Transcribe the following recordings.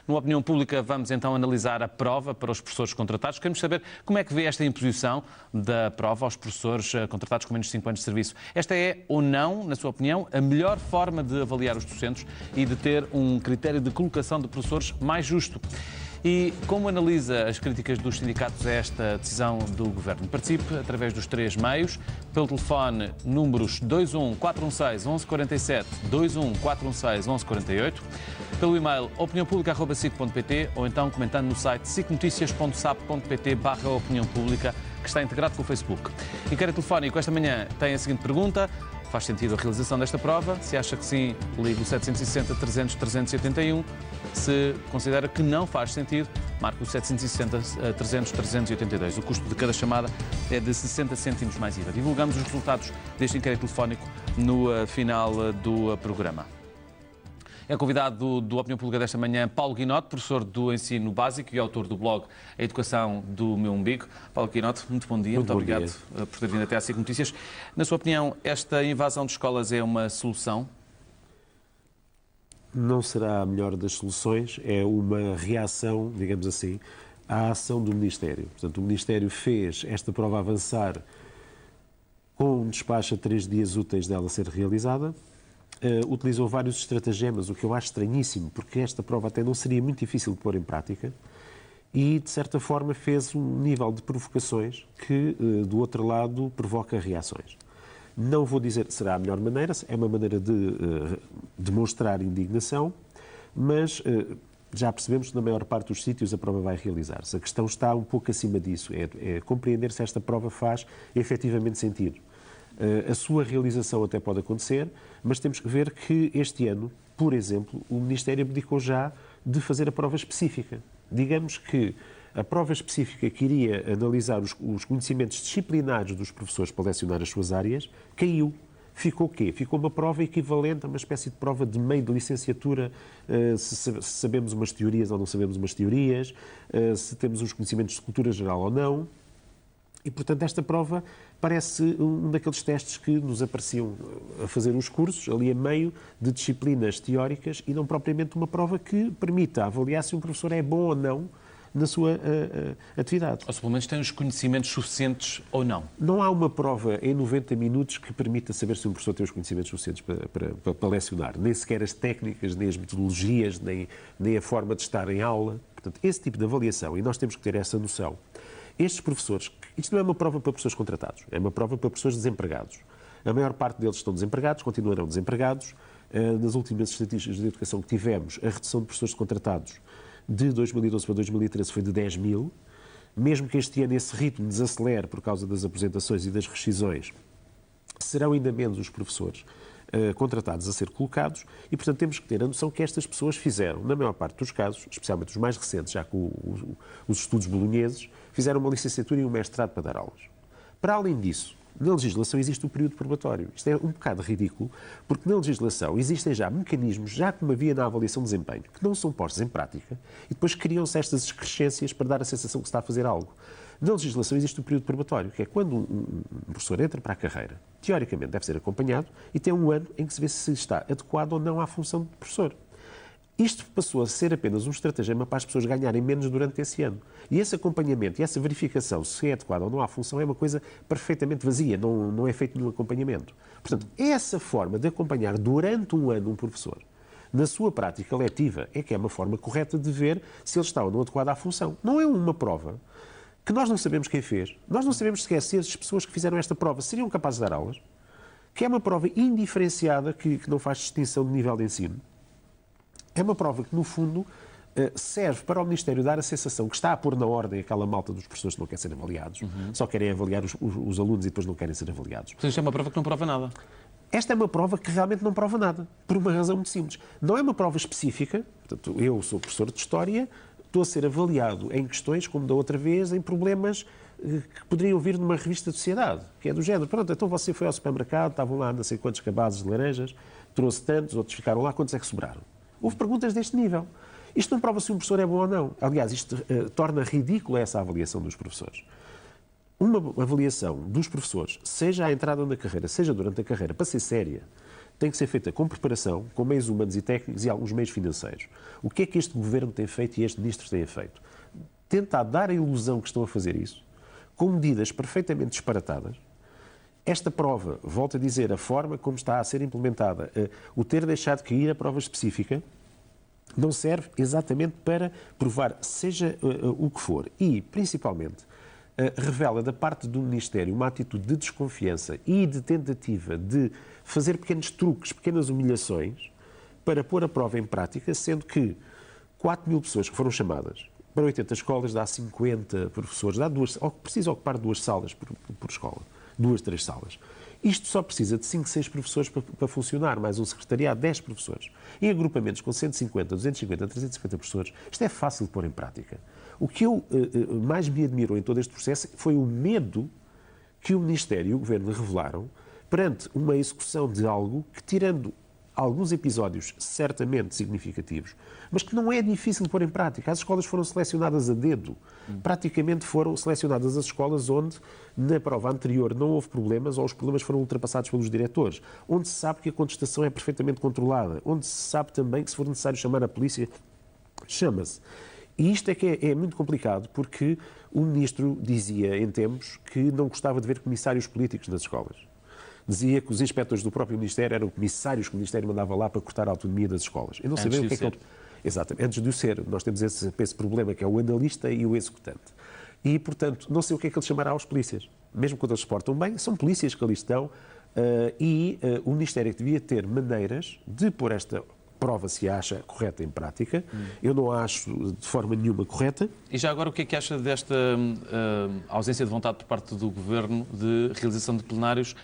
No Opinião Pública vamos então analisar a prova para os professores contratados. Queremos saber como é que vê esta imposição da prova aos professores contratados com menos de 5 anos de serviço. Esta é ou não, na sua opinião, a melhor forma de avaliar os docentes e de ter um critério de colocação de professores mais justo? E como analisa as críticas dos sindicatos a esta decisão do Governo? Participe através dos 3 meios, pelo telefone números 21 416 1147, 21 416 1148, pelo e-mail opiniãopublica@sic.pt ou então comentando no site sicnoticias.sap.pt/opinião pública, que está integrado com o Facebook. Inquérito telefónico esta manhã tem a seguinte pergunta: faz sentido a realização desta prova? Se acha que sim, ligue o 760 300 381. Se considera que não faz sentido, marque o 760 300 382. O custo de cada chamada é de 60 cêntimos mais IVA. Divulgamos os resultados deste inquérito telefónico no final do programa. É convidado do Opinião Pública desta manhã Paulo Guinote, professor do ensino básico e autor do blog A Educação do Meu Umbigo. Paulo Guinote, muito bom dia, muito obrigado por ter vindo até à SIC Notícias. Na sua opinião, esta invasão de escolas é uma solução? Não será a melhor das soluções, é uma reação, digamos assim, à ação do Ministério. Portanto, o Ministério fez esta prova avançar com um despacho a 3 dias úteis dela ser realizada. Utilizou vários estratagemas, o que eu acho estranhíssimo, porque esta prova até não seria muito difícil de pôr em prática, e, de certa forma, fez um nível de provocações que, do outro lado, provoca reações. Não vou dizer que será a melhor maneira, é uma maneira de demonstrar indignação, mas já percebemos que na maior parte dos sítios a prova vai realizar-se. A questão está um pouco acima disso, é compreender se esta prova faz efetivamente sentido. A sua realização até pode acontecer, mas temos que ver que este ano, por exemplo, o Ministério abdicou já de fazer a prova específica. Digamos que a prova específica que iria analisar os conhecimentos disciplinares dos professores para lecionar as suas áreas, caiu. Ficou o quê? Ficou uma prova equivalente a uma espécie de prova de meio de licenciatura, se sabemos umas teorias ou não sabemos umas teorias, se temos os conhecimentos de cultura geral ou não. E, portanto, esta prova parece um daqueles testes que nos apareciam a fazer os cursos, ali a meio de disciplinas teóricas, e não propriamente uma prova que permita avaliar se um professor é bom ou não na sua atividade. Ou se pelo menos tem os conhecimentos suficientes ou não. Não há uma prova em 90 minutos que permita saber se um professor tem os conhecimentos suficientes para lecionar. Nem sequer as técnicas, nem as metodologias, nem a forma de estar em aula. Portanto, esse tipo de avaliação, e nós temos que ter essa noção. Estes professores, isto não é uma prova para professores contratados, é uma prova para professores desempregados. A maior parte deles estão desempregados, continuarão desempregados. Nas últimas estatísticas de educação que tivemos, a redução de professores contratados de 2012 para 2013 foi de 10 mil. Mesmo que este ano esse ritmo desacelere por causa das aposentações e das rescisões, serão ainda menos os professores contratados a ser colocados e, portanto, temos que ter a noção que estas pessoas fizeram, na maior parte dos casos, especialmente os mais recentes, já com os estudos bolonheses, fizeram uma licenciatura e um mestrado para dar aulas. Para além disso, na legislação existe o período probatório. Isto é um bocado ridículo, porque na legislação existem já mecanismos, já como havia na avaliação de desempenho, que não são postos em prática, e depois criam-se estas excrescências para dar a sensação que se está a fazer algo. Na legislação existe o período probatório, que é quando um professor entra para a carreira, teoricamente deve ser acompanhado, e tem um ano em que se vê se está adequado ou não à função de professor. Isto passou a ser apenas um estratagema para as pessoas ganharem menos durante esse ano. E esse acompanhamento e essa verificação se é adequado ou não à função é uma coisa perfeitamente vazia, não é feito nenhum acompanhamento. Portanto, essa forma de acompanhar durante um ano um professor, na sua prática letiva, é que é uma forma correta de ver se ele está ou não adequado à função. Não é uma prova que nós não sabemos quem fez, nós não sabemos sequer se as pessoas que fizeram esta prova seriam capazes de dar aulas, que é uma prova indiferenciada que não faz distinção de nível de ensino. É uma prova que, no fundo, serve para o Ministério dar a sensação que está a pôr na ordem aquela malta dos professores que não querem ser avaliados, só querem avaliar os alunos e depois não querem ser avaliados. Portanto, isto é uma prova que não prova nada. Esta é uma prova que realmente não prova nada, por uma razão muito simples. Não é uma prova específica, portanto, eu sou professor de História, estou a ser avaliado em questões, como da outra vez, em problemas que poderiam vir numa revista de sociedade, que é do género, pronto, então você foi ao supermercado, estavam lá não sei quantos cabazes de laranjas, trouxe tantos, outros ficaram lá, quantos é que sobraram? Houve perguntas deste nível. Isto não prova se um professor é bom ou não. Aliás, isto torna ridícula essa avaliação dos professores. Uma avaliação dos professores, seja à entrada na carreira, seja durante a carreira, para ser séria, tem que ser feita com preparação, com meios humanos e técnicos e alguns meios financeiros. O que é que este Governo tem feito e este Ministro têm feito? Tentar dar a ilusão que estão a fazer isso, com medidas perfeitamente disparatadas. Esta prova, volto a dizer, a forma como está a ser implementada, o ter deixado cair a prova específica, não serve exatamente para provar seja o que for. E, principalmente, revela da parte do Ministério uma atitude de desconfiança e de tentativa de fazer pequenos truques, pequenas humilhações, para pôr a prova em prática, sendo que 4.000 pessoas que foram chamadas para 80 escolas dá 50 professores, precisa ocupar 2 salas por escola. 2, 3 salas. Isto só precisa de 5, 6 professores para funcionar, mais um secretariado, 10 professores. Em agrupamentos com 150, 250, 350 professores, isto é fácil de pôr em prática. O que eu mais me admirou em todo este processo foi o medo que o Ministério e o Governo revelaram perante uma execução de algo que, tirando alguns episódios certamente significativos, mas que não é difícil de pôr em prática. As escolas foram selecionadas a dedo. Praticamente foram selecionadas as escolas onde, na prova anterior, não houve problemas ou os problemas foram ultrapassados pelos diretores, onde se sabe que a contestação é perfeitamente controlada, onde se sabe também que, se for necessário chamar a polícia, chama-se. E isto é que é muito complicado, porque o Ministro dizia, em tempos, que não gostava de ver comissários políticos nas escolas. Dizia que os inspectores do próprio Ministério eram comissários que o Ministério mandava lá para cortar a autonomia das escolas. Eu não sei bem o que é que ele... Exatamente, antes de o ser. Nós temos esse problema que é o analista e o executante. E, portanto, não sei o que é que ele chamará aos polícias. Mesmo quando eles se portam bem, são polícias que ali estão o Ministério devia ter maneiras de pôr esta prova se acha correta em prática. Eu não acho de forma nenhuma correta. E já agora, o que é que acha desta ausência de vontade por parte do Governo de realização de plenários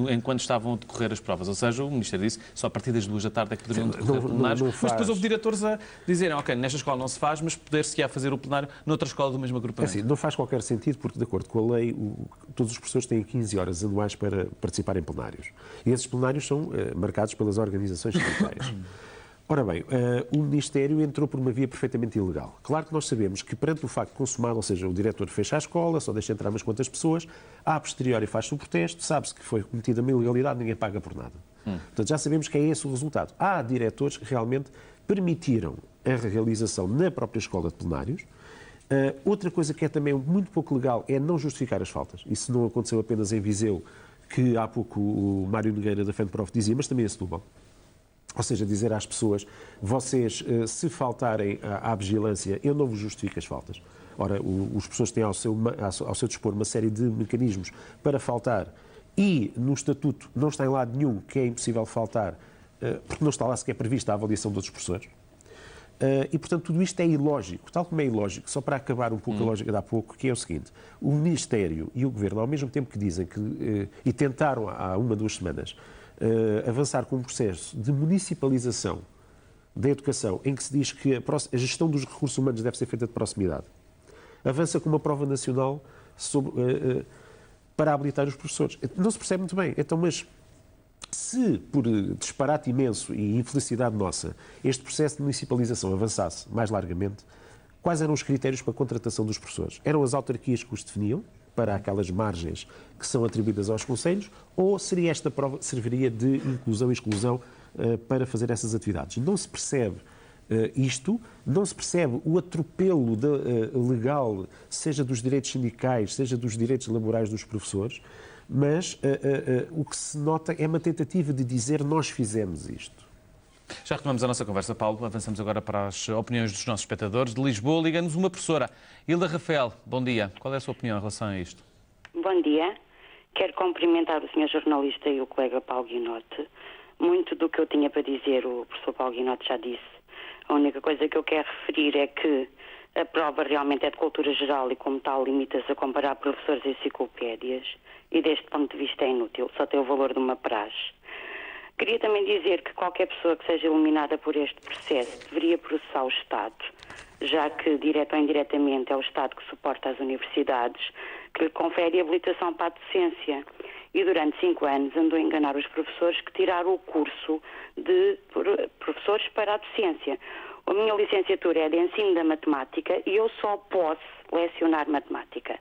enquanto estavam a decorrer as provas? Ou seja, o Ministério disse só a partir das 2 da tarde é que poderiam decorrer plenários, mas depois houve diretores a dizerem, ok, nesta escola não se faz, mas poder-se-á fazer o plenário noutra escola do mesmo agrupamento. É assim, não faz qualquer sentido, porque, de acordo com a lei, todos os professores têm 15 horas anuais para participar em plenários. E esses plenários são marcados pelas organizações sindicais. Ora bem, o Ministério entrou por uma via perfeitamente ilegal. Claro que nós sabemos que, perante o facto consumado, ou seja, o diretor fecha a escola, só deixa entrar umas quantas pessoas, a posteriori faz-se o protesto, sabe-se que foi cometida uma ilegalidade, ninguém paga por nada. Portanto, já sabemos que é esse o resultado. Há diretores que realmente permitiram a realização na própria escola de plenários. Outra coisa que é também muito pouco legal é não justificar as faltas. Isso não aconteceu apenas em Viseu, que há pouco o Mário Nogueira da FENPROF dizia, mas também em Setúbal. Ou seja, dizer às pessoas, vocês, se faltarem à vigilância, eu não vos justifico as faltas. Ora, os professores têm ao seu dispor uma série de mecanismos para faltar e no Estatuto não está em lado nenhum que é impossível faltar, porque não está lá sequer prevista a avaliação dos professores. E, portanto, tudo isto é ilógico, tal como é ilógico, só para acabar um pouco a lógica de há pouco, que é o seguinte, o Ministério e o Governo, ao mesmo tempo que dizem que, e tentaram há 1 ou 2 semanas, avançar com um processo de municipalização da educação, em que se diz que a gestão dos recursos humanos deve ser feita de proximidade, avança com uma prova nacional para habilitar os professores. Não se percebe muito bem. Então, mas se, por disparate imenso e infelicidade nossa, este processo de municipalização avançasse mais largamente, quais eram os critérios para a contratação dos professores? Eram as autarquias que os definiam, para aquelas margens que são atribuídas aos conselhos, ou seria esta prova, serviria de inclusão e exclusão para fazer essas atividades? Não se percebe isto, não se percebe o atropelo legal, seja dos direitos sindicais, seja dos direitos laborais dos professores, mas o que se nota é uma tentativa de dizer nós fizemos isto. Já retomamos a nossa conversa, Paulo. Avançamos agora para as opiniões dos nossos espectadores. De Lisboa, liga-nos uma professora. Hilda Rafael, bom dia. Qual é a sua opinião em relação a isto? Bom dia. Quero cumprimentar o Sr. jornalista e o colega Paulo Guinote. Muito do que eu tinha para dizer o professor Paulo Guinote já disse. A única coisa que eu quero referir é que a prova realmente é de cultura geral e, como tal, limita-se a comparar professores e enciclopédias. E, deste ponto de vista, é inútil. Só tem o valor de uma praxe. Queria também dizer que qualquer pessoa que seja iluminada por este processo deveria processar o Estado, já que, direto ou indiretamente, é o Estado que suporta as universidades, que lhe confere habilitação para a docência. E durante 5 anos andou a enganar os professores que tiraram o curso de professores para a docência. A minha licenciatura é de ensino da matemática e eu só posso lecionar matemática.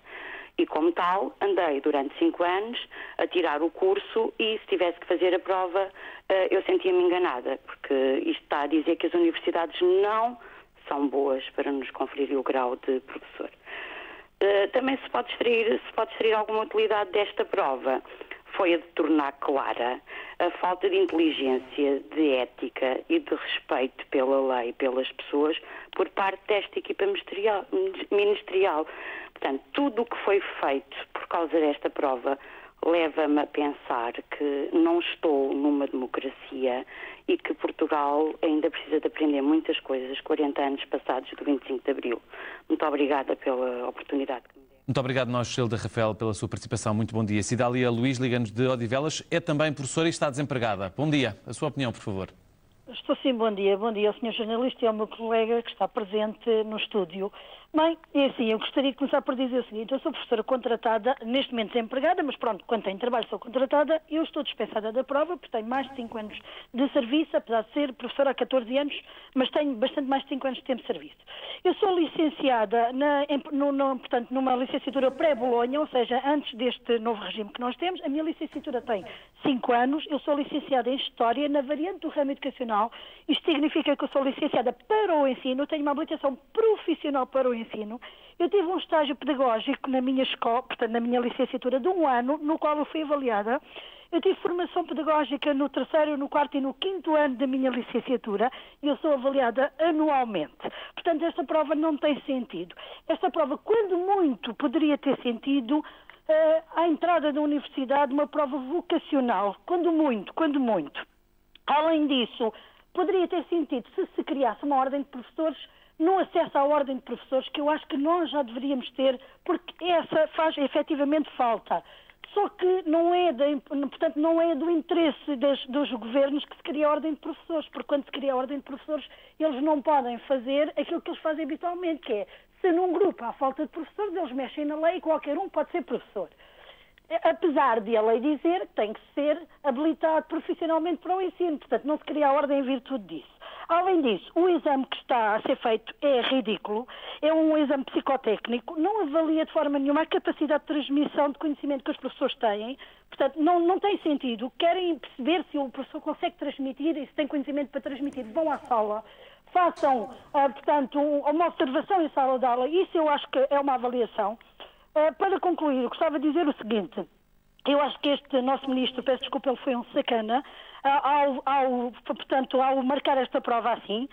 E como tal, andei durante 5 anos a tirar o curso e se tivesse que fazer a prova, eu sentia-me enganada, porque isto está a dizer que as universidades não são boas para nos conferir o grau de professor. Também se pode extrair alguma utilidade desta prova. Foi a de tornar clara a falta de inteligência, de ética e de respeito pela lei, pelas pessoas, por parte desta equipa ministerial. Portanto, tudo o que foi feito por causa desta prova leva-me a pensar que não estou numa democracia e que Portugal ainda precisa de aprender muitas coisas 40 anos passados do 25 de Abril. Muito obrigada pela oportunidade que me deu. Muito obrigado, nós, Hilda Rafael, pela sua participação. Muito bom dia. Cidália Luís, liga-nos de Odivelas, é também professora e está desempregada. Bom dia. A sua opinião, por favor. Estou sim, bom dia. Bom dia ao Sr. jornalista e ao meu colega que está presente no estúdio. Bem, é assim, eu gostaria de começar por dizer o seguinte: eu sou professora contratada, neste momento desempregada, mas pronto, quando tenho trabalho sou contratada, eu estou dispensada da prova, porque tenho mais de 5 anos de serviço, apesar de ser professora há 14 anos, mas tenho bastante mais de 5 anos de tempo de serviço. Eu sou licenciada, portanto, numa licenciatura pré-Bolonha, ou seja, antes deste novo regime que nós temos. A minha licenciatura tem 5 anos, eu sou licenciada em História, na variante do ramo educacional. Isto significa que eu sou licenciada para o ensino, tenho uma habilitação profissional para o ensino. Eu tive um estágio pedagógico na minha escola, portanto, na minha licenciatura de 1 ano, no qual eu fui avaliada. Eu tive formação pedagógica no 3º, no 4º e no 5º ano da minha licenciatura e eu sou avaliada anualmente. Portanto, esta prova não tem sentido. Esta prova, quando muito, poderia ter sentido à entrada da universidade uma prova vocacional. Quando muito, quando muito. Além disso, poderia ter sentido se criasse uma ordem de professores no acesso à ordem de professores, que eu acho que nós já deveríamos ter, porque essa faz efetivamente falta. Só que não é do interesse dos governos que se cria a ordem de professores, porque quando se cria a ordem de professores, eles não podem fazer aquilo que eles fazem habitualmente, que é, se num grupo há falta de professores, eles mexem na lei e qualquer um pode ser professor. Apesar de a lei dizer que tem que ser habilitado profissionalmente para o ensino, portanto não se cria a ordem em virtude disso. Além disso, o exame que está a ser feito é ridículo, é um exame psicotécnico, não avalia de forma nenhuma a capacidade de transmissão de conhecimento que os professores têm, portanto não tem sentido. Querem perceber se o professor consegue transmitir e se tem conhecimento para transmitir, vão à sala, façam, portanto, uma observação em sala de aula, isso eu acho que é uma avaliação. Para concluir, eu gostava de dizer o seguinte: eu acho que este nosso ministro, peço desculpa, ele foi um sacana ao marcar esta prova assim.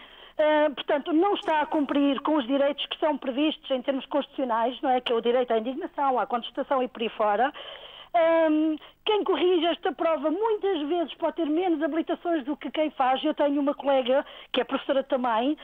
Portanto, não está a cumprir com os direitos que são previstos em termos constitucionais, não é? Que é o direito à indignação, à contestação e por aí fora. Quem corrige esta prova muitas vezes pode ter menos habilitações do que quem faz. Eu tenho uma colega que é professora também,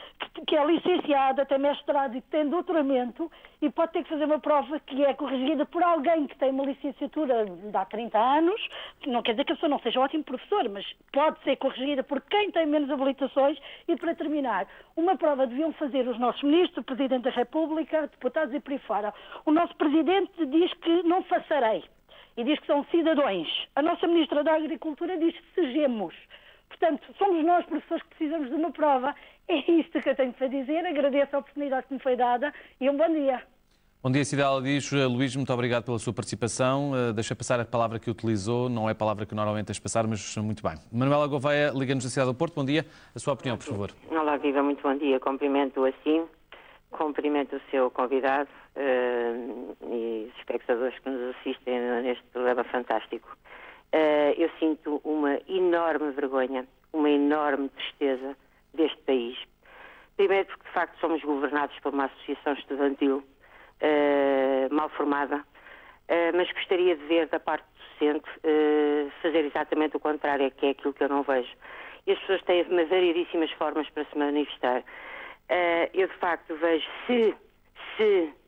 que é licenciada, tem mestrado e tem doutoramento e pode ter que fazer uma prova que é corrigida por alguém que tem uma licenciatura de há 30 anos. Não quer dizer que a pessoa não seja um ótimo professor, mas pode ser corrigida por quem tem menos habilitações. E para terminar, uma prova deviam fazer os nossos ministros, o Presidente da República, deputados e por aí fora. O nosso Presidente diz que não façarei. E diz que são cidadãos. A nossa Ministra da Agricultura diz que sejamos. Portanto, somos nós, professores, que precisamos de uma prova. É isto que eu tenho para dizer. Agradeço a oportunidade que me foi dada e um bom dia. Bom dia, Cidália Luís, muito obrigado pela sua participação. Deixa passar a palavra que utilizou, não é a palavra que normalmente deixa passar, mas muito bem. Manuela Gouveia, liga-nos da cidade do Porto. Bom dia. A sua opinião, por favor. Olá, Viva, muito bom dia. Cumprimento assim. Cumprimento o seu convidado e os espectadores que nos assistem neste programa fantástico. Eu sinto uma enorme vergonha, uma enorme tristeza deste país. Primeiro porque, de facto, somos governados por uma associação estudantil mal formada, mas gostaria de ver da parte docente fazer exatamente o contrário, que é aquilo que eu não vejo. E as pessoas têm variedíssimas formas para se manifestar. Eu de facto vejo se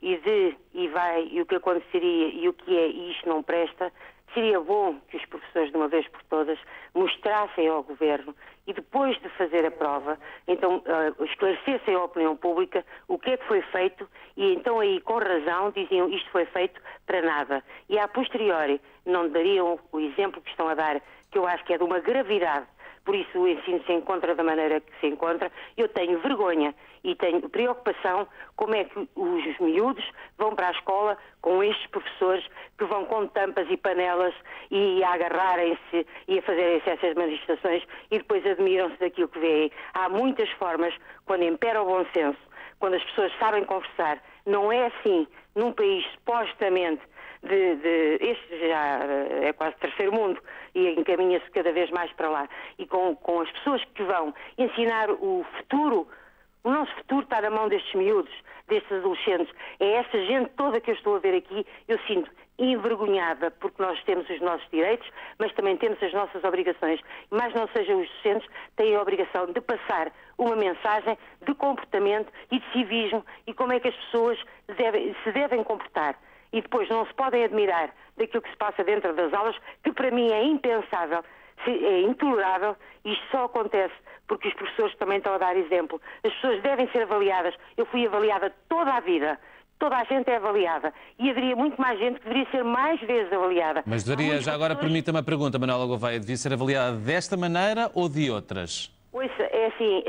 e vai e o que aconteceria e o que é e isto não presta. Seria bom que os professores de uma vez por todas mostrassem ao Governo e depois de fazer a prova, então esclarecessem à opinião pública o que é que foi feito e então aí com razão diziam isto foi feito para nada. E a posteriori não dariam o exemplo que estão a dar, que eu acho que é de uma gravidade. Por isso o ensino se encontra da maneira que se encontra. Eu tenho vergonha e tenho preocupação como é que os miúdos vão para a escola com estes professores que vão com tampas e panelas e a agarrarem-se e a fazerem essas manifestações e depois admiram-se daquilo que vêem. Há muitas formas, quando impera o bom senso, quando as pessoas sabem conversar. Não é assim num país supostamente este já é quase terceiro mundo e encaminha-se cada vez mais para lá. E com as pessoas que vão ensinar o futuro, o nosso futuro está na mão destes miúdos, destes adolescentes. É essa gente toda que eu estou a ver aqui, eu sinto envergonhada, porque nós temos os nossos direitos, mas também temos as nossas obrigações. E mais não sejam os docentes, têm a obrigação de passar uma mensagem de comportamento e de civismo e como é que as pessoas se devem comportar. E depois não se podem admirar daquilo que se passa dentro das aulas, que para mim é impensável, é intolerável, e isto só acontece porque os professores também estão a dar exemplo. As pessoas devem ser avaliadas. Eu fui avaliada toda a vida. Toda a gente é avaliada. E haveria muito mais gente que deveria ser mais vezes avaliada. Mas deveria, já agora permita-me a pergunta, Manuela Gouveia, devia ser avaliada desta maneira ou de outras? Pois, é assim,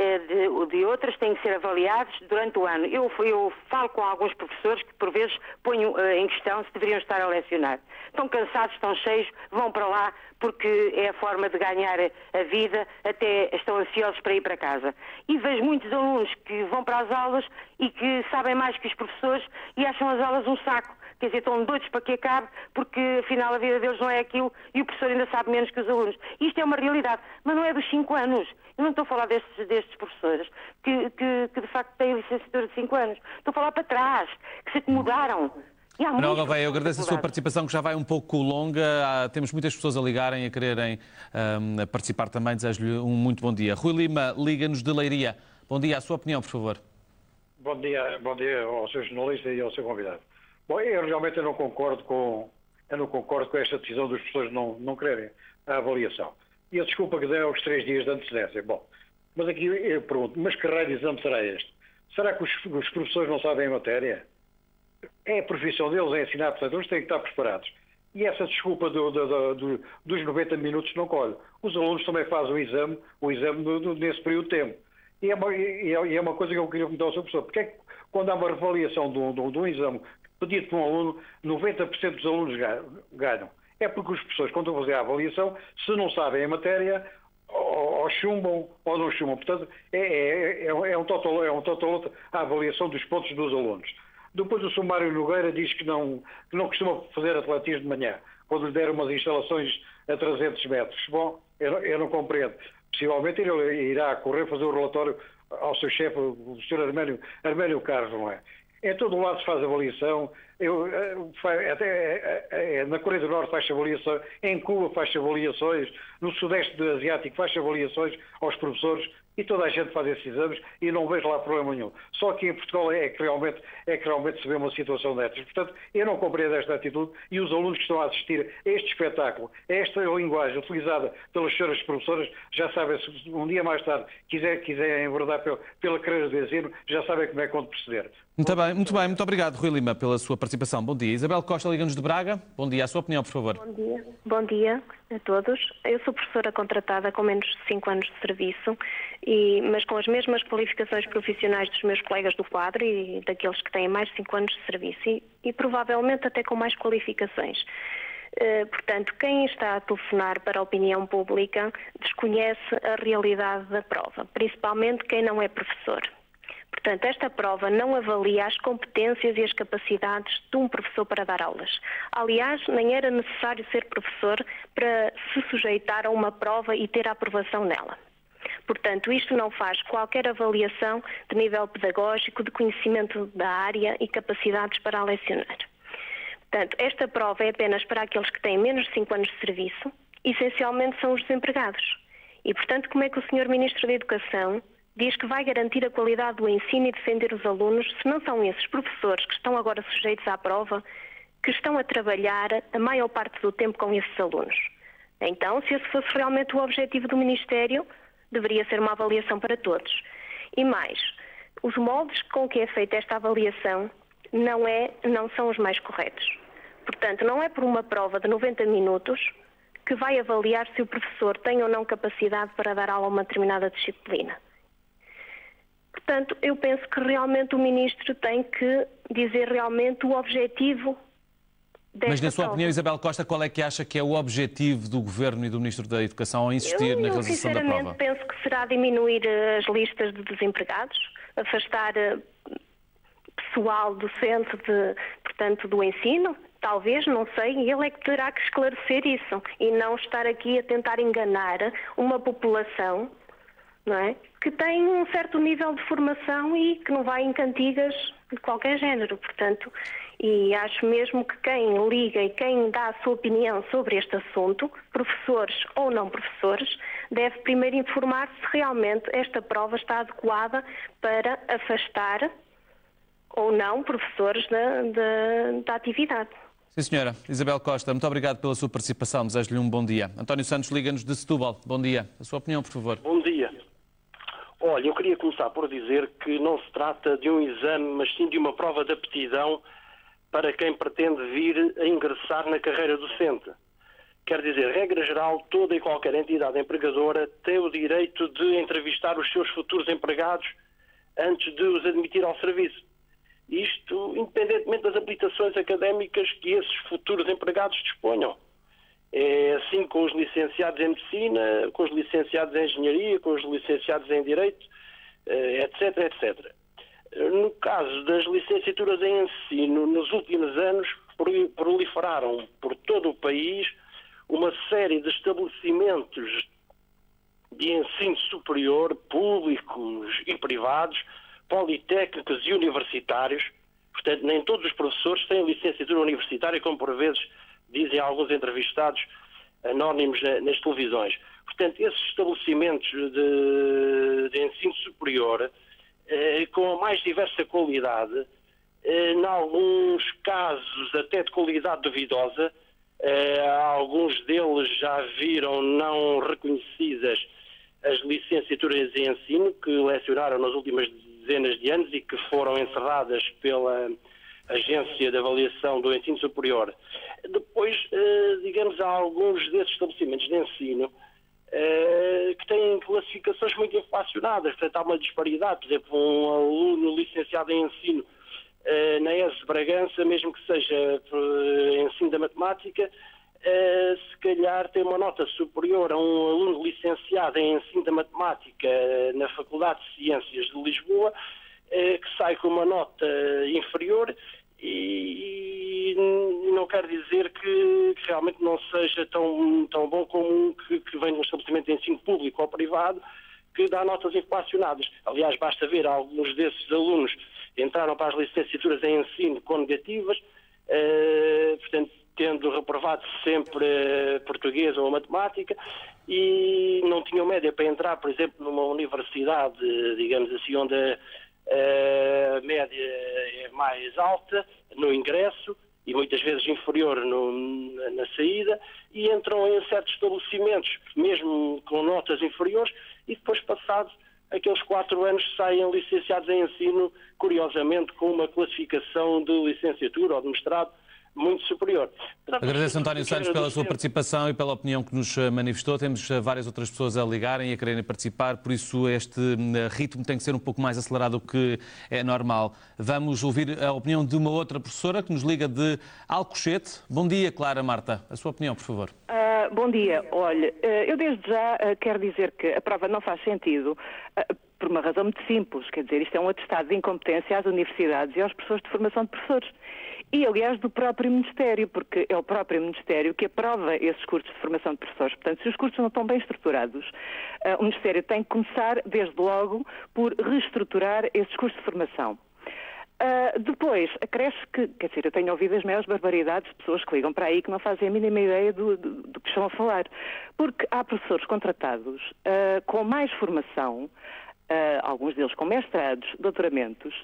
de outras têm que ser avaliados durante o ano. Eu falo com alguns professores que por vezes ponho em questão se deveriam estar a lecionar. Estão cansados, estão cheios, vão para lá porque é a forma de ganhar a vida, até estão ansiosos para ir para casa. E vejo muitos alunos que vão para as aulas e que sabem mais que os professores e acham as aulas um saco. Quer dizer, estão doidos para que acabe, porque afinal a vida deles não é aquilo e o professor ainda sabe menos que os alunos. Isto é uma realidade, mas não é dos 5 anos. Eu não estou a falar destes professores que de facto têm licenciatura de 5 anos. Estou a falar para trás, que se acomodaram. Manuela Gouveia, eu agradeço a sua participação, que já vai um pouco longa. Temos muitas pessoas a ligarem, a quererem participar também. Desejo-lhe um muito bom dia. Rui Lima, liga-nos de Leiria. Bom dia, a sua opinião, por favor. Bom dia ao seu jornalista e ao seu convidado. Bom, eu realmente não concordo com esta decisão dos professores não quererem a avaliação. E a desculpa que deu aos 3 dias de antecedência. Bom, mas aqui eu pergunto, mas que raio de exame será este? Será que os professores não sabem a matéria? É a profissão deles, é ensinar, portanto, eles têm que estar preparados. E essa desculpa dos 90 minutos não colhe. Os alunos também fazem o exame nesse período de tempo. E é uma coisa que eu queria perguntar ao seu professor. Porque é que quando há uma revaliação de um exame pedido por um aluno, 90% dos alunos ganham? É porque os professores, quando vão fazer a avaliação, se não sabem a matéria, ou chumbam ou não chumbam. Portanto, é um total a avaliação dos pontos dos alunos. Depois o Sr. Mário Nogueira diz que não costuma fazer atletismo de manhã, quando lhe deram umas instalações a 300 metros. Bom, eu não compreendo. Possivelmente ele irá correr fazer o relatório ao seu chefe, o Sr. Arménio Carlos, não é? Em todo o lado se faz avaliação, até na Coreia do Norte faz avaliação, em Cuba faz avaliações, no Sudeste Asiático faz avaliações aos professores e toda a gente faz esses exames e não vejo lá problema nenhum. Só aqui em Portugal é que realmente se vê uma situação destas. Portanto, eu não compreendo esta atitude e os alunos que estão a assistir a este espetáculo, a esta linguagem utilizada pelas senhoras professoras, já sabem, se um dia mais tarde quiserem enverdar pela carreira de ensino, já sabem como é que vão proceder. Muito bem, muito obrigado, Rui Lima, pela sua participação. Bom dia. Isabel Costa, liga-nos de Braga. Bom dia, a sua opinião, por favor. Bom dia a todos. Eu sou professora contratada com menos de 5 anos de serviço, mas com as mesmas qualificações profissionais dos meus colegas do quadro e daqueles que têm mais de 5 anos de serviço e provavelmente até com mais qualificações. Portanto, quem está a telefonar para a opinião pública desconhece a realidade da prova, principalmente quem não é professor. Portanto, esta prova não avalia as competências e as capacidades de um professor para dar aulas. Aliás, nem era necessário ser professor para se sujeitar a uma prova e ter a aprovação nela. Portanto, isto não faz qualquer avaliação de nível pedagógico, de conhecimento da área e capacidades para lecionar. Portanto, esta prova é apenas para aqueles que têm menos de 5 anos de serviço, essencialmente são os desempregados. E, portanto, como é que o Sr. Ministro da Educação diz que vai garantir a qualidade do ensino e defender os alunos se não são esses professores que estão agora sujeitos à prova que estão a trabalhar a maior parte do tempo com esses alunos? Então, se esse fosse realmente o objetivo do Ministério, deveria ser uma avaliação para todos. E mais, os moldes com que é feita esta avaliação não são os mais corretos. Portanto, não é por uma prova de 90 minutos que vai avaliar se o professor tem ou não capacidade para dar aula a uma determinada disciplina. Portanto, eu penso que realmente o Ministro tem que dizer realmente o objetivo desta Mas, na sua prova. opinião, Isabel Costa, qual é que acha que é o objetivo do Governo e do Ministro da Educação ao insistir na realização da prova? Eu, sinceramente, penso que será diminuir as listas de desempregados, afastar pessoal docente, portanto, do ensino. Talvez, não sei, ele é que terá que esclarecer isso e não estar aqui a tentar enganar uma população, não é? Que tem um certo nível de formação e que não vai em cantigas de qualquer género, portanto, e acho mesmo que quem liga e quem dá a sua opinião sobre este assunto, professores ou não professores, deve primeiro informar-se se realmente esta prova está adequada para afastar ou não professores da atividade. Sim, senhora. Isabel Costa, muito obrigado pela sua participação. Desejo-lhe um bom dia. António Santos liga-nos de Setúbal. Bom dia. A sua opinião, por favor. Bom dia. Olha, eu queria começar por dizer que não se trata de um exame, mas sim de uma prova de aptidão para quem pretende vir a ingressar na carreira docente. Quer dizer, regra geral, toda e qualquer entidade empregadora tem o direito de entrevistar os seus futuros empregados antes de os admitir ao serviço. Isto independentemente das habilitações académicas que esses futuros empregados disponham. É assim com os licenciados em Medicina, com os licenciados em Engenharia, com os licenciados em Direito, etc, etc. No caso das licenciaturas em Ensino, nos últimos anos proliferaram por todo o país uma série de estabelecimentos de ensino superior, públicos e privados, politécnicos e universitários. Portanto, nem todos os professores têm licenciatura universitária, como por vezes dizem alguns entrevistados anónimos nas televisões. Portanto, esses estabelecimentos de ensino superior, com a mais diversa qualidade, em alguns casos até de qualidade duvidosa, alguns deles já viram não reconhecidas as licenciaturas em ensino que lecionaram nas últimas dezenas de anos e que foram encerradas pela Agência de Avaliação do Ensino Superior. Depois, digamos, há alguns desses estabelecimentos de ensino que têm classificações muito inflacionadas, portanto há uma disparidade. Por exemplo, um aluno licenciado em ensino na ESE de Bragança, mesmo que seja ensino da matemática, se calhar tem uma nota superior a um aluno licenciado em ensino da matemática na Faculdade de Ciências de Lisboa, que sai com uma nota inferior e não quer dizer que realmente não seja tão bom como um que vem de um estabelecimento de ensino público ou privado que dá notas inflacionadas. Aliás, basta ver alguns desses alunos entraram para as licenciaturas em ensino com negativas, portanto, tendo reprovado sempre português ou matemática, e não tinham média para entrar, por exemplo, numa universidade, digamos assim, onde a média é mais alta no ingresso e muitas vezes inferior na saída, e entram em certos estabelecimentos, mesmo com notas inferiores, e depois, passados aqueles 4 anos, saem licenciados em ensino, curiosamente, com uma classificação de licenciatura ou de mestrado muito superior. Agradeço, António Santos, pela sua participação e pela opinião que nos manifestou. Temos várias outras pessoas a ligarem e a quererem participar, por isso este ritmo tem que ser um pouco mais acelerado do que é normal. Vamos ouvir a opinião de uma outra professora que nos liga de Alcochete. Bom dia, Clara Marta. A sua opinião, por favor. Bom dia. Olha, eu desde já quero dizer que a prova não faz sentido por uma razão muito simples. Quer dizer, isto é um atestado de incompetência às universidades e aos professores de formação de professores. E, aliás, do próprio Ministério, porque é o próprio Ministério que aprova esses cursos de formação de professores. Portanto, se os cursos não estão bem estruturados, o Ministério tem que começar, desde logo, por reestruturar esses cursos de formação. Depois, acresce que, quer dizer, eu tenho ouvido as maiores barbaridades de pessoas que ligam para aí que não fazem a mínima ideia do que estão a falar. Porque há professores contratados com mais formação, alguns deles com mestrados, doutoramentos,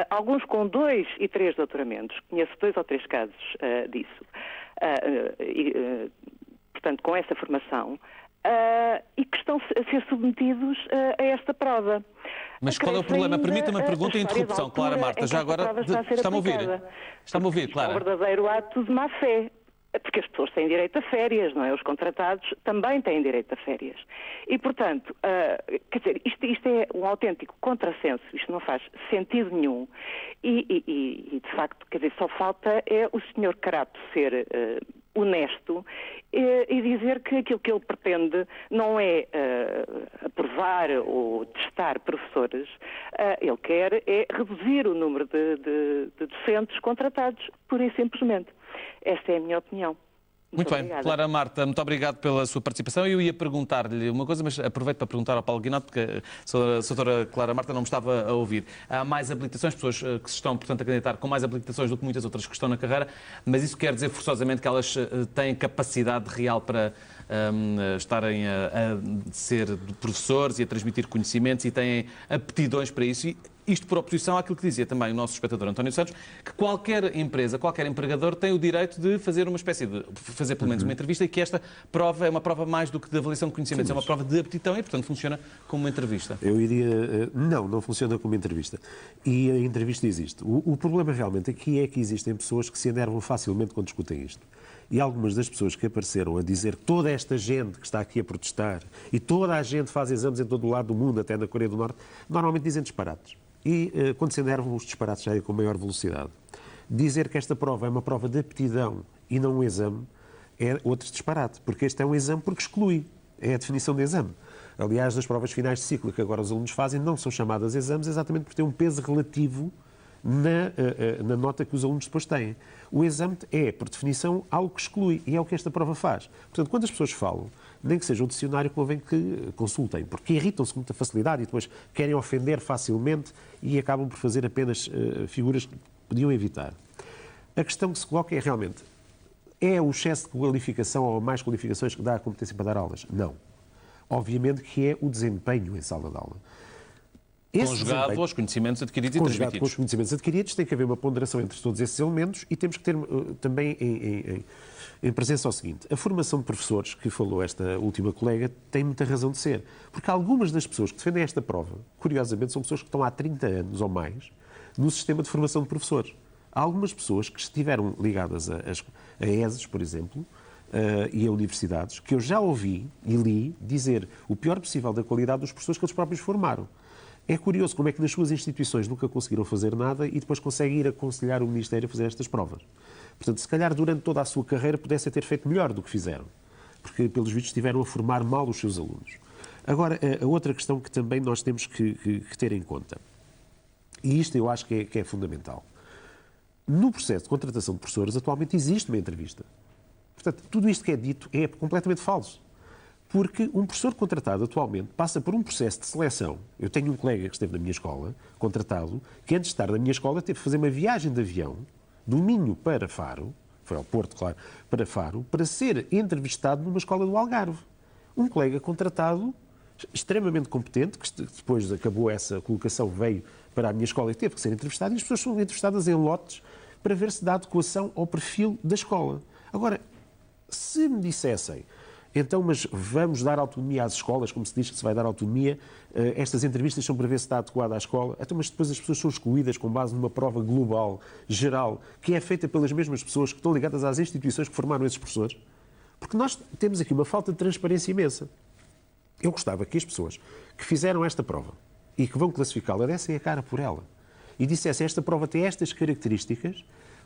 alguns com 2 e 3 doutoramentos, conheço 2 ou 3 casos disso, portanto, com essa formação, e que estão a ser submetidos a esta prova. Mas qual é o problema? Permita-me a pergunta e interrupção, Clara Marta. Já agora, está-me a ouvir? Está-me a ouvir, Clara? É um verdadeiro ato de má-fé. porque as pessoas têm direito a férias, não é? Os contratados também têm direito a férias. E, portanto, quer dizer, isto é um autêntico contrassenso, isto não faz sentido nenhum. E de facto, quer dizer, só falta é o Sr. Carapo ser honesto e dizer que aquilo que ele pretende não é aprovar ou testar professores, ele quer é reduzir o número de docentes contratados, pura e simplesmente. Esta é a minha opinião. Muito bem, Clara Marta, muito obrigado pela sua participação. Eu ia perguntar-lhe uma coisa, mas aproveito para perguntar ao Paulo Guinot, porque a doutora Clara Marta não me estava a ouvir. Há mais habilitações, pessoas que se estão, portanto, a candidatar com mais habilitações do que muitas outras que estão na carreira, mas isso quer dizer forçosamente que elas têm capacidade real para estarem a ser professores e a transmitir conhecimentos e têm aptidões para isso. E isto por oposição àquilo que dizia também o nosso espectador António Santos, que qualquer empresa, qualquer empregador tem o direito de fazer uma espécie de, fazer pelo menos uma entrevista, e que esta prova é uma prova mais do que de avaliação de conhecimentos, é uma prova de aptidão e, portanto, funciona como uma entrevista. Eu iria... Não funciona como entrevista. E a entrevista existe. O problema realmente aqui é que existem pessoas que se enervam facilmente quando discutem isto. E algumas das pessoas que apareceram a dizer que toda esta gente que está aqui a protestar e toda a gente faz exames em todo o lado do mundo, até na Coreia do Norte, normalmente dizem disparates. E quando se enervam, os disparates saem com maior velocidade. Dizer que esta prova é uma prova de aptidão e não um exame é outro disparate, porque este é um exame porque exclui. É a definição de exame. Aliás, as provas finais de ciclo que agora os alunos fazem não são chamadas exames exatamente por ter um peso relativo na nota que os alunos depois têm. O exame é, por definição, algo que exclui, e é o que esta prova faz. Portanto, quando as pessoas falam, nem que seja um dicionário, convém que consultem, porque irritam-se com muita facilidade e depois querem ofender facilmente e acabam por fazer apenas figuras que podiam evitar. A questão que se coloca é realmente, é o excesso de qualificação ou mais qualificações que dá a competência para dar aulas? Não. Obviamente que é o desempenho em sala de aula. Conjugado aos conhecimentos adquiridos e transmitidos. Conjugado com os conhecimentos adquiridos, tem que haver uma ponderação entre todos esses elementos e temos que ter também em presença o seguinte. A formação de professores, que falou esta última colega, tem muita razão de ser. Porque algumas das pessoas que defendem esta prova, curiosamente, são pessoas que estão há 30 anos ou mais no sistema de formação de professores. Há algumas pessoas que estiveram ligadas a ESES, por exemplo, e a universidades, que eu já ouvi e li dizer o pior possível da qualidade dos professores que eles próprios formaram. É curioso como é que nas suas instituições nunca conseguiram fazer nada e depois conseguem ir aconselhar o Ministério a fazer estas provas. Portanto, se calhar durante toda a sua carreira pudessem ter feito melhor do que fizeram, porque pelos vistos estiveram a formar mal os seus alunos. Agora, a outra questão que também nós temos que ter em conta, e isto eu acho que é fundamental. No processo de contratação de professores, atualmente existe uma entrevista. Portanto, tudo isto que é dito é completamente falso. Porque um professor contratado atualmente passa por um processo de seleção. Eu tenho um colega que esteve na minha escola, contratado, que antes de estar na minha escola teve que fazer uma viagem de avião do Minho para Faro, foi ao Porto, claro, para Faro, para ser entrevistado numa escola do Algarve. Um colega contratado, extremamente competente, que depois acabou essa colocação, veio para a minha escola e teve que ser entrevistado, e as pessoas são entrevistadas em lotes para ver se dá adequação ao perfil da escola. Agora, se me dissessem, então, mas vamos dar autonomia às escolas, como se diz que se vai dar autonomia, estas entrevistas são para ver se está adequada à escola, então, mas depois as pessoas são excluídas com base numa prova global, geral, que é feita pelas mesmas pessoas que estão ligadas às instituições que formaram esses professores. Porque nós temos aqui uma falta de transparência imensa. Eu gostava que as pessoas que fizeram esta prova e que vão classificá-la dessem a cara por ela e dissessem esta prova tem estas características,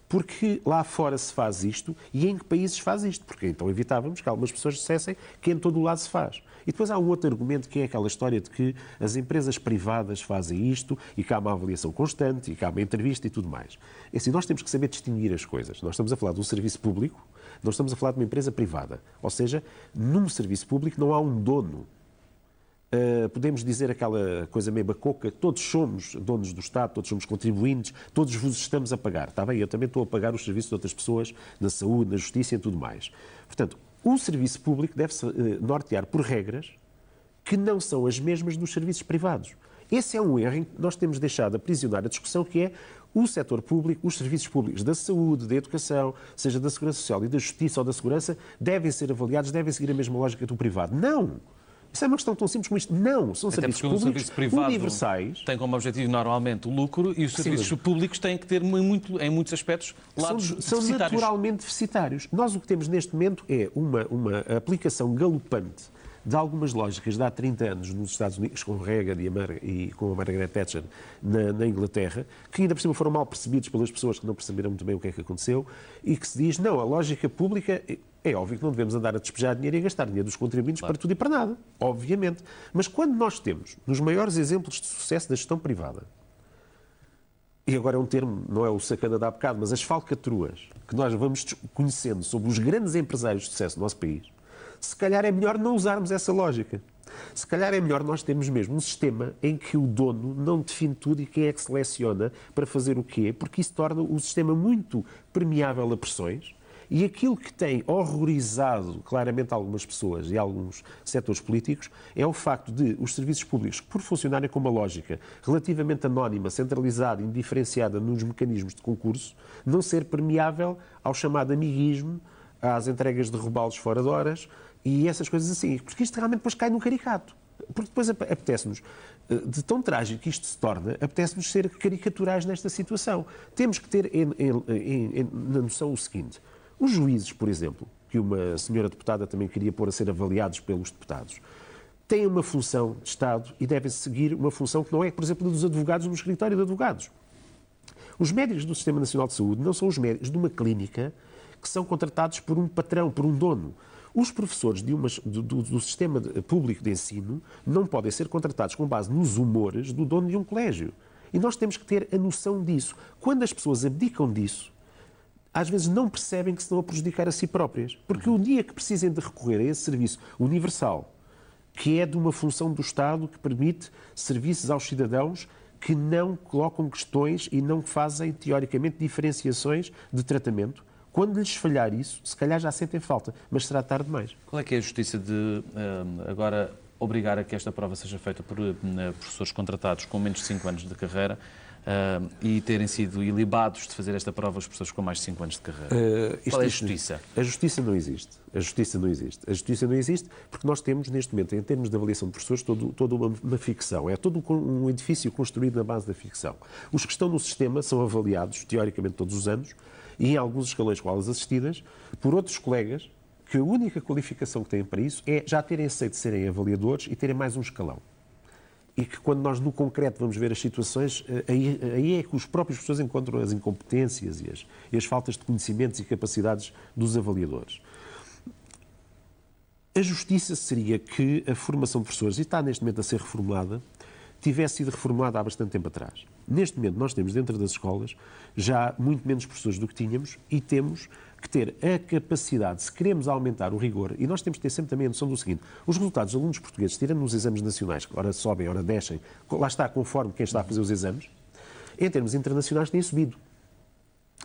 porque lá fora se faz isto e em que países se faz isto. Porque então evitávamos que algumas pessoas dissessem que em todo o lado se faz. E depois há um outro argumento que é aquela história de que as empresas privadas fazem isto e que há uma avaliação constante e que há uma entrevista e tudo mais. É assim, nós temos que saber distinguir as coisas. Nós estamos a falar de um serviço público, nós estamos a falar de uma empresa privada. Ou seja, num serviço público não há um dono. Podemos dizer aquela coisa meio bacoca, todos somos donos do Estado, todos somos contribuintes, todos vos estamos a pagar. Está bem, eu também estou a pagar os serviços de outras pessoas, na saúde, na justiça e tudo mais. Portanto, o serviço público deve-se nortear por regras que não são as mesmas dos serviços privados. Esse é um erro em que nós temos deixado aprisionar a discussão, que é o setor público, os serviços públicos da saúde, da educação, seja da segurança social e da justiça ou da segurança, devem ser avaliados, devem seguir a mesma lógica do privado. Não! Isso é uma questão tão simples como isto. Não, são serviços públicos serviço privado universais. Tem como objetivo normalmente o lucro e os serviços públicos têm que ter, em muitos aspectos, lados são naturalmente deficitários. Nós o que temos neste momento é uma aplicação galopante de algumas lógicas de há 30 anos nos Estados Unidos, com Reagan e com a Margaret Thatcher na Inglaterra, que ainda por cima foram mal percebidos pelas pessoas que não perceberam muito bem o que é que aconteceu, e que se diz, não, a lógica pública, é óbvio que não devemos andar a despejar dinheiro e a gastar dinheiro dos contribuintes para tudo e para nada, obviamente. Mas quando nós temos, nos maiores exemplos de sucesso da gestão privada, e agora é um termo, não é o sacana de há bocado, mas as falcatruas que nós vamos conhecendo sobre os grandes empresários de sucesso do nosso país, se calhar é melhor não usarmos essa lógica. Se calhar é melhor nós termos mesmo um sistema em que o dono não define tudo e quem é que seleciona para fazer o quê, porque isso torna o sistema muito permeável a pressões e aquilo que tem horrorizado claramente algumas pessoas e alguns setores políticos é o facto de os serviços públicos, por funcionarem com uma lógica relativamente anónima, centralizada, indiferenciada nos mecanismos de concurso, não ser permeável ao chamado amiguismo, às entregas de robalos fora de horas e essas coisas assim. Porque isto realmente depois cai no caricato. Porque depois apetece-nos, de tão trágico que isto se torna, apetece-nos ser caricaturais nesta situação. Temos que ter na noção o seguinte. Os juízes, por exemplo, que uma senhora deputada também queria pôr a ser avaliados pelos deputados, têm uma função de Estado e devem seguir uma função que não é, por exemplo, dos advogados no escritório de advogados. Os médicos do Sistema Nacional de Saúde não são os médicos de uma clínica que são contratados por um patrão, por um dono. Os professores do sistema público de ensino não podem ser contratados com base nos humores do dono de um colégio. E nós temos que ter a noção disso. Quando as pessoas abdicam disso, às vezes não percebem que se estão a prejudicar a si próprias. Porque o dia que precisem de recorrer a esse serviço universal, que é de uma função do Estado que permite serviços aos cidadãos que não colocam questões e não fazem, teoricamente, diferenciações de tratamento, quando lhes falhar isso, se calhar já sentem falta, mas será tarde demais. Qual é que é a justiça de agora obrigar a que esta prova seja feita por professores contratados com menos de 5 anos de carreira e terem sido ilibados de fazer esta prova os professores com mais de 5 anos de carreira? Qual é a justiça? A justiça não existe. A justiça não existe. A justiça não existe porque nós temos, neste momento, em termos de avaliação de professores, toda uma ficção. É todo um edifício construído na base da ficção. Os que estão no sistema são avaliados, teoricamente, todos os anos, e em alguns escalões com aulas assistidas, por outros colegas que a única qualificação que têm para isso é já terem aceito serem avaliadores e terem mais um escalão. E que quando nós no concreto vamos ver as situações, aí é que os próprios professores encontram as incompetências e as faltas de conhecimentos e capacidades dos avaliadores. A justiça seria que a formação de professores, e está neste momento a ser reformulada, tivesse sido reformulada há bastante tempo atrás. Neste momento nós temos dentro das escolas já muito menos professores do que tínhamos e temos que ter a capacidade, se queremos aumentar o rigor, e nós temos que ter sempre também a noção do seguinte, os resultados dos alunos portugueses, tirando nos exames nacionais, que ora sobem, ora descem, lá está conforme quem está a fazer os exames, em termos internacionais têm subido.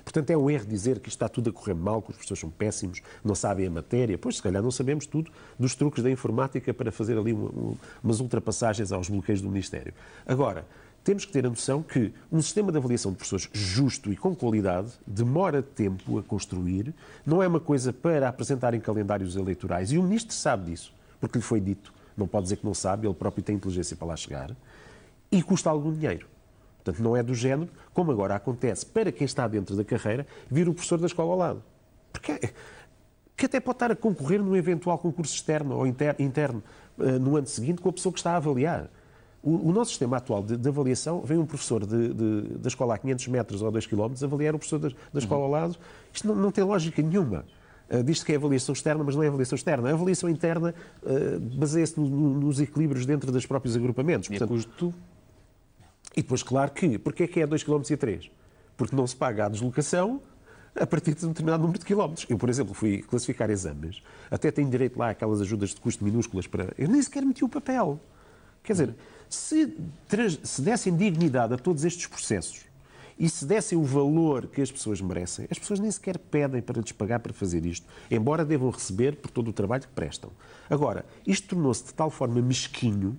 Portanto, é um erro dizer que isto está tudo a correr mal, que os professores são péssimos, não sabem a matéria. Pois, se calhar, não sabemos tudo dos truques da informática para fazer ali umas ultrapassagens aos bloqueios do Ministério. Agora, temos que ter a noção que um sistema de avaliação de professores justo e com qualidade demora tempo a construir, não é uma coisa para apresentar em calendários eleitorais. E o Ministro sabe disso, porque lhe foi dito, não pode dizer que não sabe, ele próprio tem inteligência para lá chegar, e custa algum dinheiro. Portanto, não é do género, como agora acontece para quem está dentro da carreira, vir o professor da escola ao lado. Porque que até pode estar a concorrer num eventual concurso externo ou interno no ano seguinte com a pessoa que está a avaliar. O nosso sistema atual de avaliação, vem um professor da escola a 500 metros ou a 2 km avaliar o professor da escola ao lado. Isto não tem lógica nenhuma. Diz-se que é avaliação externa, mas não é avaliação externa. A avaliação interna baseia-se nos equilíbrios dentro dos próprios agrupamentos. E portanto, custo? E depois, claro que, porque é que é 2 km e 3? Porque não se paga a deslocação a partir de um determinado número de quilómetros. Eu, por exemplo, fui classificar exames, até tenho direito lá àquelas ajudas de custo minúsculas para... Eu nem sequer meti o papel. Quer dizer, se dessem dignidade a todos estes processos e se dessem o valor que as pessoas merecem, as pessoas nem sequer pedem para lhes pagar para fazer isto, embora devam receber por todo o trabalho que prestam. Agora, isto tornou-se de tal forma mesquinho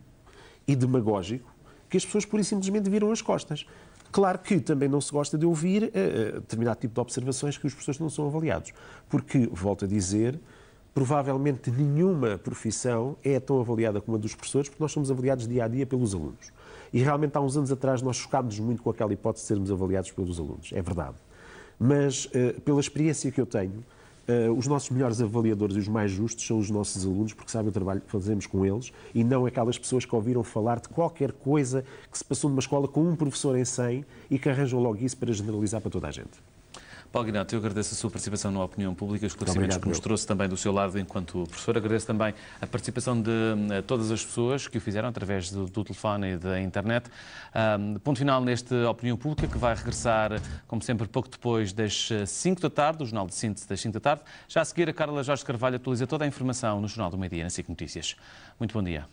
e demagógico que as pessoas, pura e simplesmente, viram as costas. Claro que também não se gosta de ouvir determinado tipo de observações que os professores não são avaliados. Porque, volto a dizer, provavelmente nenhuma profissão é tão avaliada como a dos professores, porque nós somos avaliados dia a dia pelos alunos. E realmente há uns anos atrás nós chocámos muito com aquela hipótese de sermos avaliados pelos alunos, é verdade. Mas, pela experiência que eu tenho, os nossos melhores avaliadores e os mais justos são os nossos alunos, porque sabem o trabalho que fazemos com eles e não aquelas pessoas que ouviram falar de qualquer coisa que se passou numa escola com um professor em 100 e que arranjam logo isso para generalizar para toda a gente. Paulo Guinato, eu agradeço a sua participação na opinião pública, os esclarecimentos que nos trouxe também do seu lado enquanto professor. Agradeço também a participação de todas as pessoas que o fizeram através do telefone e da internet. Ponto final neste opinião pública, que vai regressar, como sempre, pouco depois das 5 da tarde, o Jornal de Síntese das 5 da tarde. Já a seguir, a Carla Jorge Carvalho atualiza toda a informação no Jornal do Meio-Dia, na SIC Notícias. Muito bom dia.